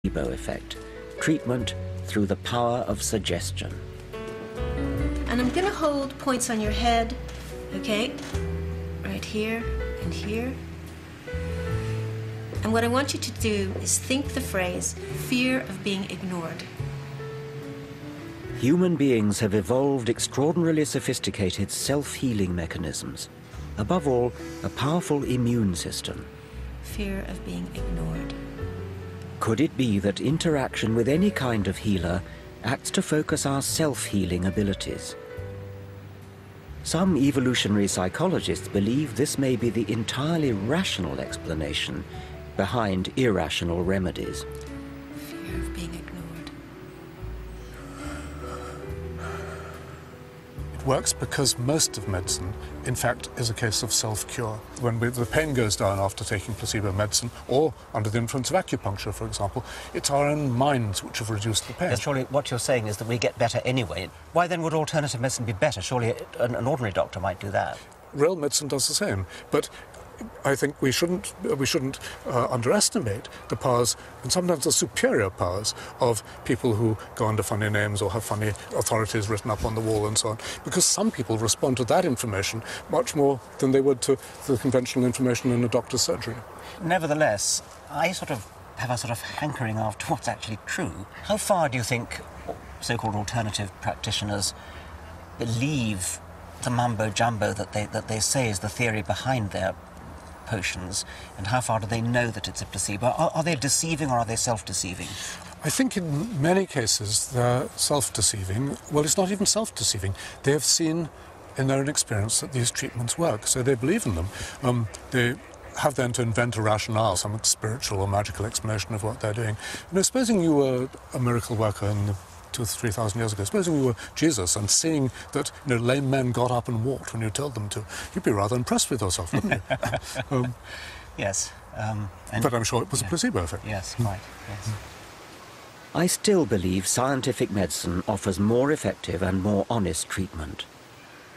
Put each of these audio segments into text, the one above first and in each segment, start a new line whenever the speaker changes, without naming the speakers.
placebo effect, treatment through the power of suggestion.
And I'm going to hold points on your head, okay? Right here and here. And what I want you to do is think the phrase, fear of being ignored.
Human beings have evolved extraordinarily sophisticated self-healing mechanisms. Above all, a powerful immune system.
Fear of being ignored.
Could it be that interaction with any kind of healer acts to focus our self-healing abilities? Some evolutionary psychologists believe this may be the entirely rational explanation behind irrational remedies.
Fear of being ignored.
It works because most of medicine, in fact, is a case of self-cure. When the pain goes down after taking placebo medicine, or under the influence of acupuncture, for example, it's our own minds which have reduced the pain.
Yes, surely what you're saying is that we get better anyway. Why then would alternative medicine be better? Surely an ordinary doctor might do that.
Real medicine does the same, but I think we shouldn't underestimate the powers, and sometimes the superior powers, of people who go under funny names or have funny authorities written up on the wall and so on, because some people respond to that information much more than they would to the conventional information in a doctor's surgery.
Nevertheless, I have a sort of hankering after what's actually true. How far do you think so-called alternative practitioners believe the mumbo-jumbo that they say is the theory behind their potions, and how far do they know that it's a placebo? Are they deceiving or are they self-deceiving?
I think in many cases they're self-deceiving. Well, it's not even self-deceiving. They have seen in their own experience that these treatments work, so they believe in them. They have then to invent a rationale, some spiritual or magical explanation of what they're doing. You know, supposing you were a miracle worker in the 2,000 or 3,000 years ago, supposing you were Jesus and seeing that, you know, lame men got up and walked when you told them to, you'd be rather impressed with yourself, wouldn't you?
Yes.
But I'm sure it was a placebo effect.
Yes, quite, yes. I still believe scientific medicine offers more effective and more honest treatment.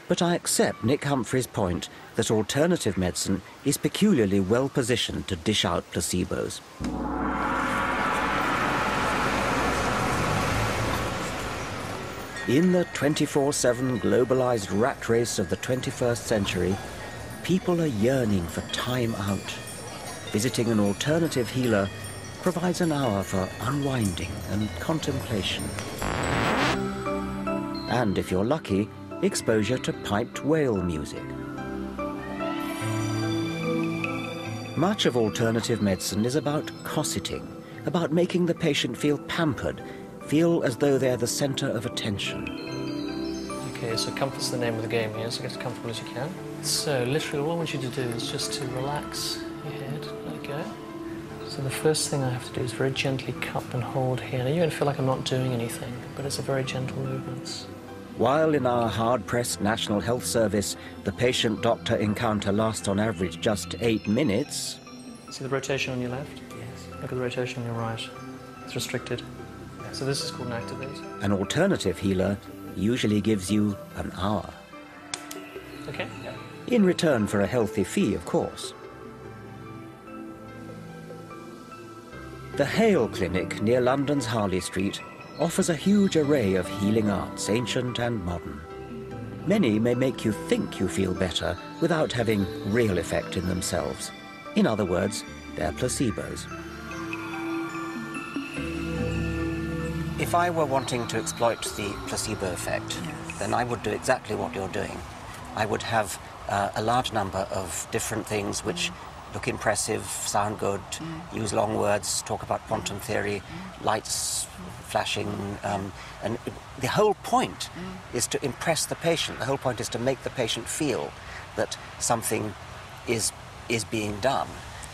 But I accept Nick Humphrey's point that alternative medicine is peculiarly well positioned to dish out placebos. In the 24/7 globalized rat race of the 21st century, people are yearning for time out. Visiting an alternative healer provides an hour for unwinding and contemplation. And if you're lucky, exposure to piped whale music. Much of alternative medicine is about cosseting, about making the patient feel pampered, feel as though they're the center of attention.
Okay, so comfort's the name of the game here, so get as comfortable as you can. So literally all I want you to do is just to relax your head, let go. So the first thing I have to do is very gently cup and hold here. Now you're going to feel like I'm not doing anything, but it's a very gentle movements.
While in our hard-pressed National Health Service, the patient-doctor encounter lasts on average just 8 minutes.
See the rotation on your left? Yes. Look at the rotation on your right. It's restricted. So this is called an activate.
An alternative healer usually gives you an hour.
Okay. Yeah.
In return for a healthy fee, of course. The Hale Clinic near London's Harley Street offers a huge array of healing arts, ancient and modern. Many may make you think you feel better without having real effect in themselves. In other words, they're placebos. If I were wanting to exploit the placebo effect, then I would do exactly what you're doing. I would have a large number of different things which look impressive, sound good, use long words, talk about quantum theory, lights flashing, and the whole point is to impress the patient. The whole point is to make the patient feel that something is being done.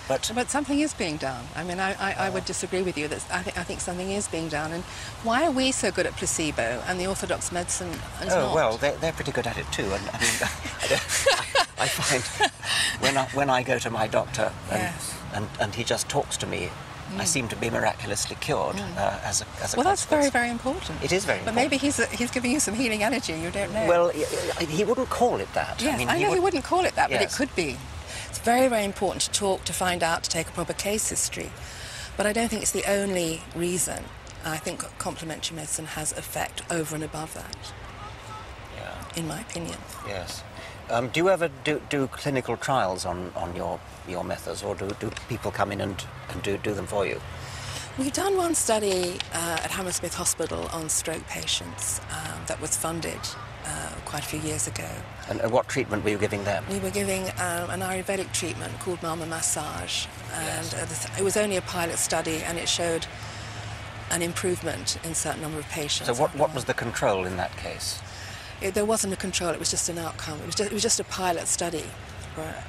But something is being done. I mean, I would disagree with you. That I think something is being done. And why are we so good at placebo and the orthodox medicine is not?
Oh, well, they're pretty good at it too. And I mean, I find when I go to my doctor and he just talks to me, I seem to be miraculously cured as a
well, that's very, very important.
It is very important.
But maybe he's giving you some healing energy, you don't know.
Well, he wouldn't call it that.
Yes, I know he wouldn't call it that,
yes.
but it could be. It's very, very important to talk, to find out, to take a proper case history. But I don't think it's the only reason. I think complementary medicine has effect over and above that, in my opinion.
Yes. Do you ever do clinical trials on your methods, or do people come in and do them for you?
We've done one study at Hammersmith Hospital on stroke patients that was funded quite a few years ago.
And what treatment were you giving them?
We were giving an Ayurvedic treatment called Mama Massage, and it was only a pilot study, and it showed an improvement in a certain number of patients.
So what was the control in that case?
There wasn't a control, it was just an outcome. It was just a pilot study.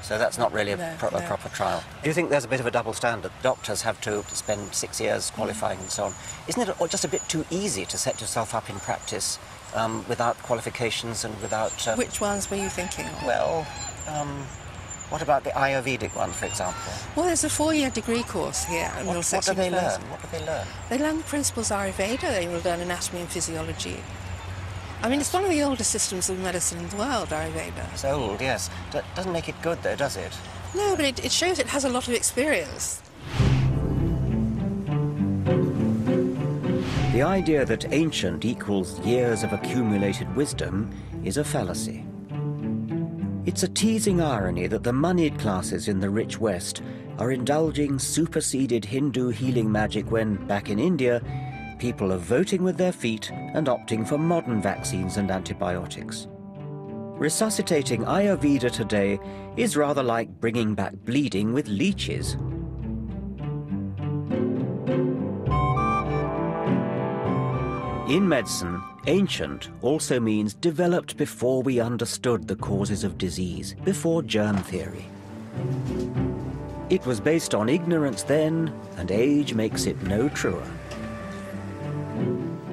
So that's not really a proper trial. Do you think there's a bit of a double standard? Doctors have to spend 6 years qualifying and so on. Isn't it just a bit too easy to set yourself up in practice without qualifications and without...
Which ones were you thinking of?
Well, what about the Ayurvedic one, for example?
Well, there's a 4-year degree course here.
What do they learn? What do they learn?
They learn the principles of Ayurveda. They will learn anatomy and physiology. I mean, it's one of the oldest systems of medicine in the world, Ayurveda.
It's old, yes. Doesn't make it good, though, does it?
No, but it shows it has a lot of experience.
The idea that ancient equals years of accumulated wisdom is a fallacy. It's a teasing irony that the moneyed classes in the rich West are indulging superseded Hindu healing magic when, back in India, people are voting with their feet and opting for modern vaccines and antibiotics. Resuscitating Ayurveda today is rather like bringing back bleeding with leeches. In medicine, ancient also means developed before we understood the causes of disease, before germ theory. It was based on ignorance then, and age makes it no truer.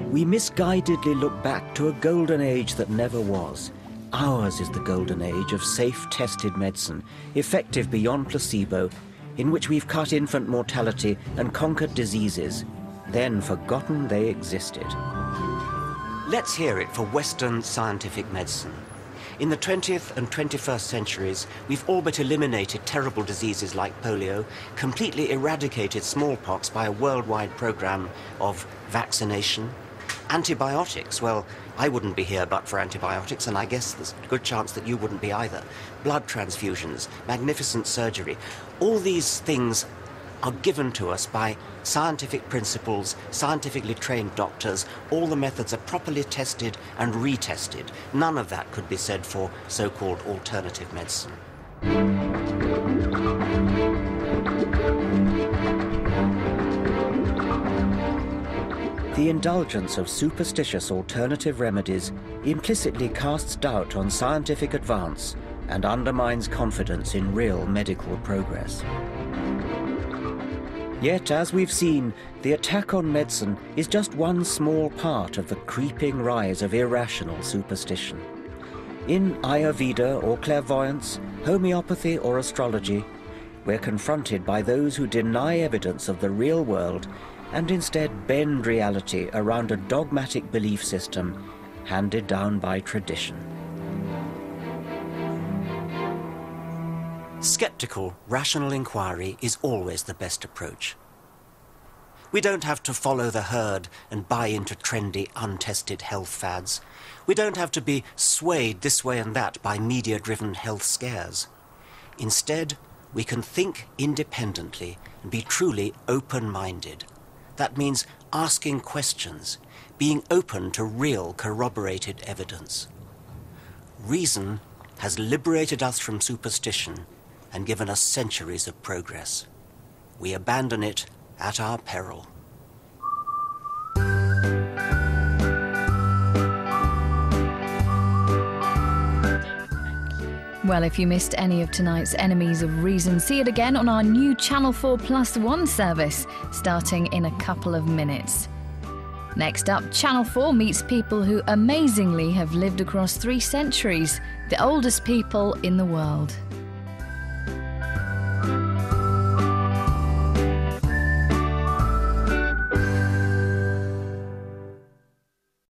We misguidedly look back to a golden age that never was. Ours is the golden age of safe, tested medicine, effective beyond placebo, in which we've cut infant mortality and conquered diseases, then forgotten they existed. Let's hear it for Western scientific medicine. In the 20th and 21st centuries, we've all but eliminated terrible diseases like polio, completely eradicated smallpox by a worldwide program of vaccination. Antibiotics, well, I wouldn't be here but for antibiotics, and I guess there's a good chance that you wouldn't be either. Blood transfusions, magnificent surgery, all these things are given to us by scientific principles, scientifically trained doctors. All the methods are properly tested and retested. None of that could be said for so-called alternative medicine. The indulgence of superstitious alternative remedies implicitly casts doubt on scientific advance and undermines confidence in real medical progress. Yet, as we've seen, the attack on medicine is just one small part of the creeping rise of irrational superstition. In Ayurveda or clairvoyance, homeopathy or astrology, we're confronted by those who deny evidence of the real world and instead bend reality around a dogmatic belief system handed down by tradition. Skeptical, rational inquiry is always the best approach. We don't have to follow the herd and buy into trendy, untested health fads. We don't have to be swayed this way and that by media-driven health scares. Instead, we can think independently and be truly open-minded. That means asking questions, being open to real corroborated evidence. Reason has liberated us from superstition and given us centuries of progress. We abandon it at our peril.
Well, if you missed any of tonight's Enemies of Reason, see it again on our new Channel 4+1 service, starting in a couple of minutes. Next up, Channel 4 meets people who amazingly have lived across 3 centuries, the oldest people in the world.